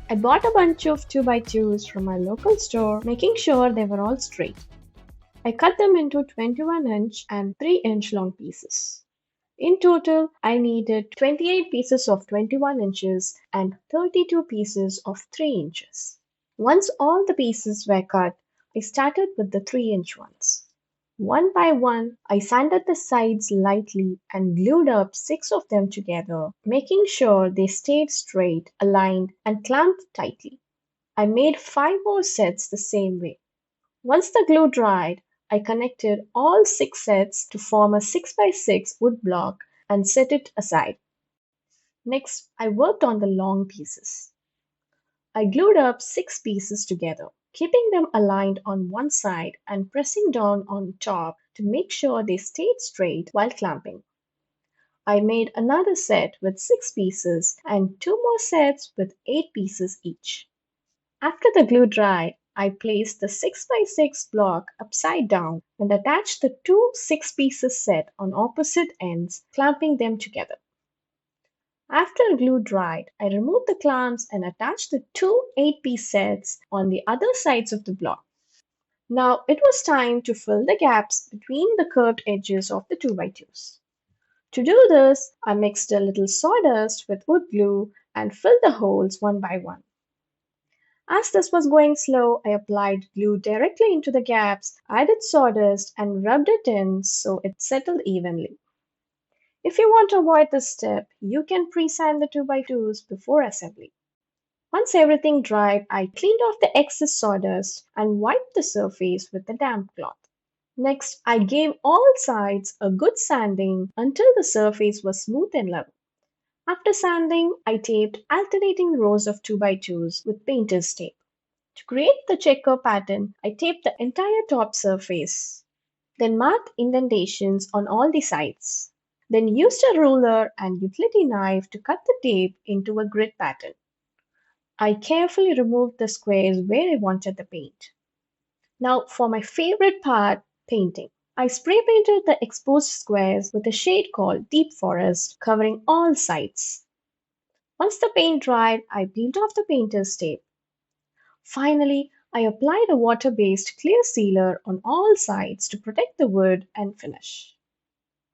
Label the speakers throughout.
Speaker 1: I bought a bunch of 2x2s from my local store, making sure they were all straight. I cut them into 21-inch and 3-inch long pieces. In total, I needed 28 pieces of 21 inches and 32 pieces of 3 inches. Once all the pieces were cut, I started with the 3-inch ones. One by one, I sanded the sides lightly and glued up 6 of them together, making sure they stayed straight, aligned, and clamped tightly. I made 5 more sets the same way. Once the glue dried, I connected all 6 sets to form a 6x6 wood block and set it aside. Next, I worked on the long pieces. I glued up 6 pieces together, keeping them aligned on one side and pressing down on top to make sure they stayed straight while clamping. I made another set with 6 pieces and 2 more sets with 8 pieces each. After the glue dried, I placed the 6x6 block upside down and attached the two 6 pieces set on opposite ends, clamping them together. After glue dried, I removed the clamps and attached the two 8-piece sets on the other sides of the block. Now it was time to fill the gaps between the curved edges of the 2x2s. To do this, I mixed a little sawdust with wood glue and filled the holes one by one. As this was going slow, I applied glue directly into the gaps, added sawdust, and rubbed it in so it settled evenly. If you want to avoid this step, you can pre-sand the 2x2s before assembly. Once everything dried, I cleaned off the excess sawdust and wiped the surface with a damp cloth. Next, I gave all sides a good sanding until the surface was smooth and level. After sanding, I taped alternating rows of 2x2s with painter's tape. To create the checker pattern, I taped the entire top surface, then marked indentations on all the sides. Then used a ruler and utility knife to cut the tape into a grid pattern. I carefully removed the squares where I wanted the paint. Now for my favorite part, painting. I spray painted the exposed squares with a shade called Deep Forest, covering all sides. Once the paint dried, I peeled off the painter's tape. Finally, I applied a water-based clear sealer on all sides to protect the wood and finish.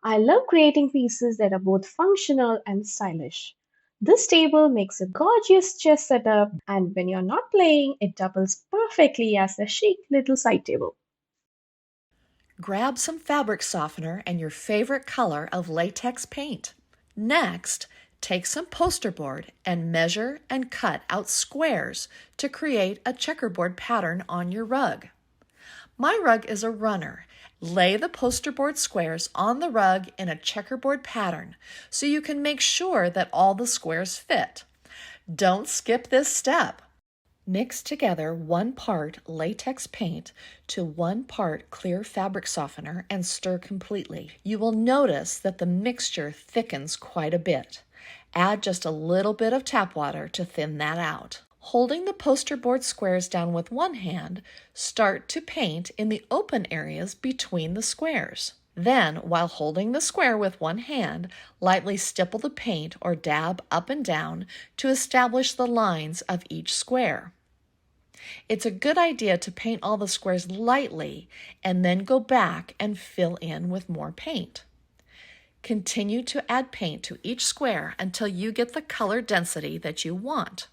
Speaker 1: I love creating pieces that are both functional and stylish. This table makes a gorgeous chess setup, and when you're not playing, it doubles perfectly as a chic little side table.
Speaker 2: Grab some fabric softener and your favorite color of latex paint. Next, take some poster board and measure and cut out squares to create a checkerboard pattern on your rug. My rug is a runner. Lay the poster board squares on the rug in a checkerboard pattern so you can make sure that all the squares fit. Don't skip this step. Mix together 1 part latex paint to 1 part clear fabric softener and stir completely. You will notice that the mixture thickens quite a bit. Add just a little bit of tap water to thin that out. Holding the poster board squares down with one hand, start to paint in the open areas between the squares. Then, while holding the square with one hand, lightly stipple the paint or dab up and down to establish the lines of each square. It's a good idea to paint all the squares lightly and then go back and fill in with more paint. Continue to add paint to each square until you get the color density that you want.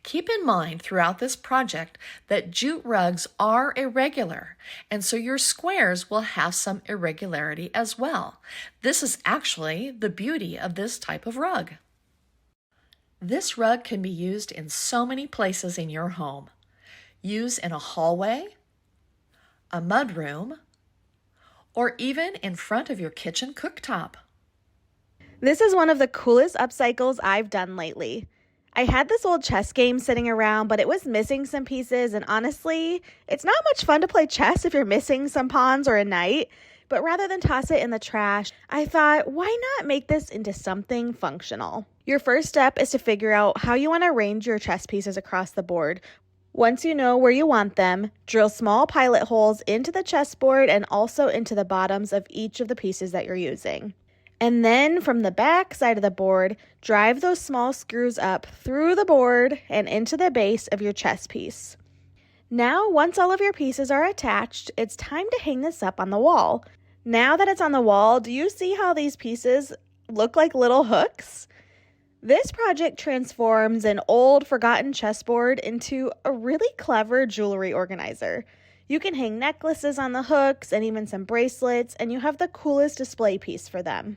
Speaker 2: Keep in mind throughout this project that jute rugs are irregular, and so your squares will have some irregularity as well. This is actually the beauty of this type of rug. This rug can be used in so many places in your home. Use in a hallway, a mudroom, or even in front of your kitchen cooktop.
Speaker 3: This is one of the coolest upcycles I've done lately. I had this old chess game sitting around, but it was missing some pieces, and honestly, it's not much fun to play chess if you're missing some pawns or a knight. But rather than toss it in the trash, I thought, why not make this into something functional? Your first step is to figure out how you want to arrange your chess pieces across the board. Once you know where you want them, drill small pilot holes into the chessboard and also into the bottoms of each of the pieces that you're using. And then from the back side of the board, drive those small screws up through the board and into the base of your chess piece. Now, once all of your pieces are attached, it's time to hang this up on the wall. Now that it's on the wall, do you see how these pieces look like little hooks? This project transforms an old, forgotten chessboard into a really clever jewelry organizer. You can hang necklaces on the hooks and even some bracelets, and you have the coolest display piece for them.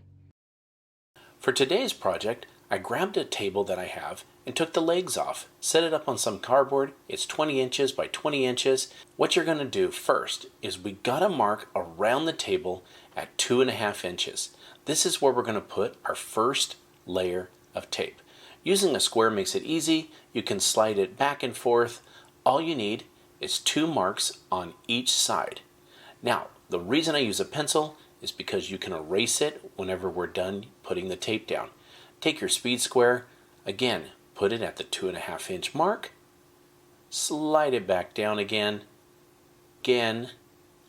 Speaker 4: For today's project, I grabbed a table that I have and took the legs off, set it up on some cardboard. It's 20 inches by 20 inches. What you're going to do first is we got to mark around the table at 2.5 inches. This is where we're going to put our first layer of tape. Using a square makes it easy. You can slide it back and forth. All you need is 2 marks on each side. Now, the reason I use a pencil is because you can erase it whenever we're done putting the tape down. Take your speed square, again, put it at the 2.5 inch mark, slide it back down again,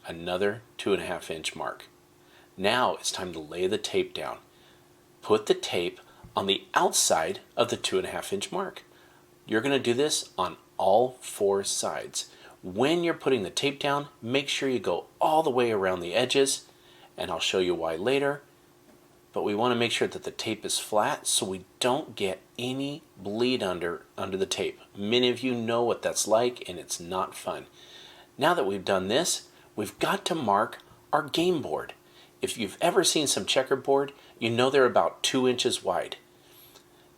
Speaker 4: another 2.5 inch mark. Now it's time to lay the tape down. Put the tape on the outside of the 2.5 inch mark. You're going to do this on all 4 sides. When you're putting the tape down, make sure you go all the way around the edges, and I'll show you why later. But we want to make sure that the tape is flat so we don't get any bleed under the tape. Many of you know what that's like, and it's not fun. Now that we've done this, we've got to mark our game board. If you've ever seen some checkerboard, you know they're about 2 inches wide.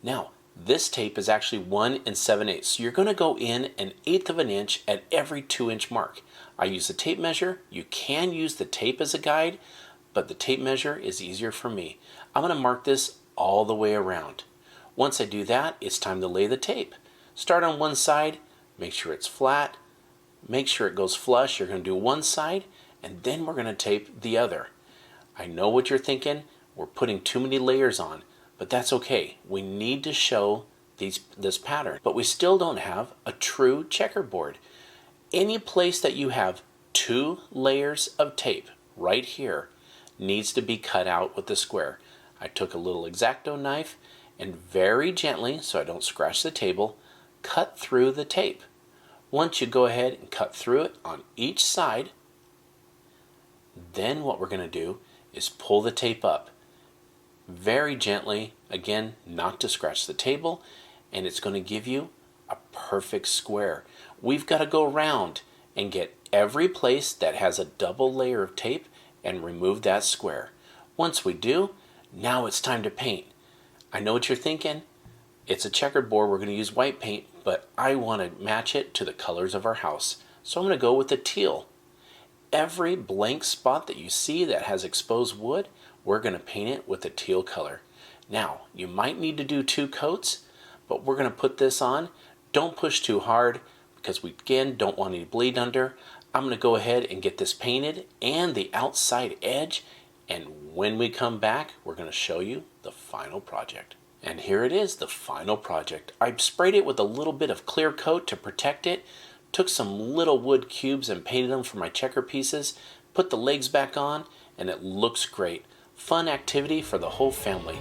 Speaker 4: Now, this tape is actually 1 7/8, so you're going to go in 1/8 of an inch at every 2 inch mark. I use a tape measure. You can use the tape as a guide, but the tape measure is easier for me. I'm going to mark this all the way around. Once I do that, it's time to lay the tape. Start on one side, make sure it's flat, make sure it goes flush. You're going to do one side, and then we're going to tape the other. I know what you're thinking. We're putting too many layers on, but that's okay. We need to show this pattern, but we still don't have a true checkerboard. Any place that you have 2 layers of tape right here needs to be cut out with the square. I took a little X-Acto knife and very gently, so I don't scratch the table, cut through the tape. Once you go ahead and cut through it on each side, then what we're going to do is pull the tape up very gently, again, not to scratch the table, and it's going to give you a perfect square. We've got to go around and get every place that has a double layer of tape and remove that square. Once we do, now it's time to paint. I know what you're thinking. It's a checkerboard, we're going to use white paint, but I want to match it to the colors of our house. So I'm going to go with the teal. Every blank spot that you see that has exposed wood, we're going to paint it with the teal color. Now, you might need to do 2 coats, but we're going to put this on. Don't push too hard because we, again, don't want any bleed under. I'm going to go ahead and get this painted and the outside edge, and when we come back, we're going to show you the final project. And here it is, the final project. I sprayed it with a little bit of clear coat to protect it, took some little wood cubes and painted them for my checker pieces, put the legs back on, and it looks great. Fun activity for the whole family.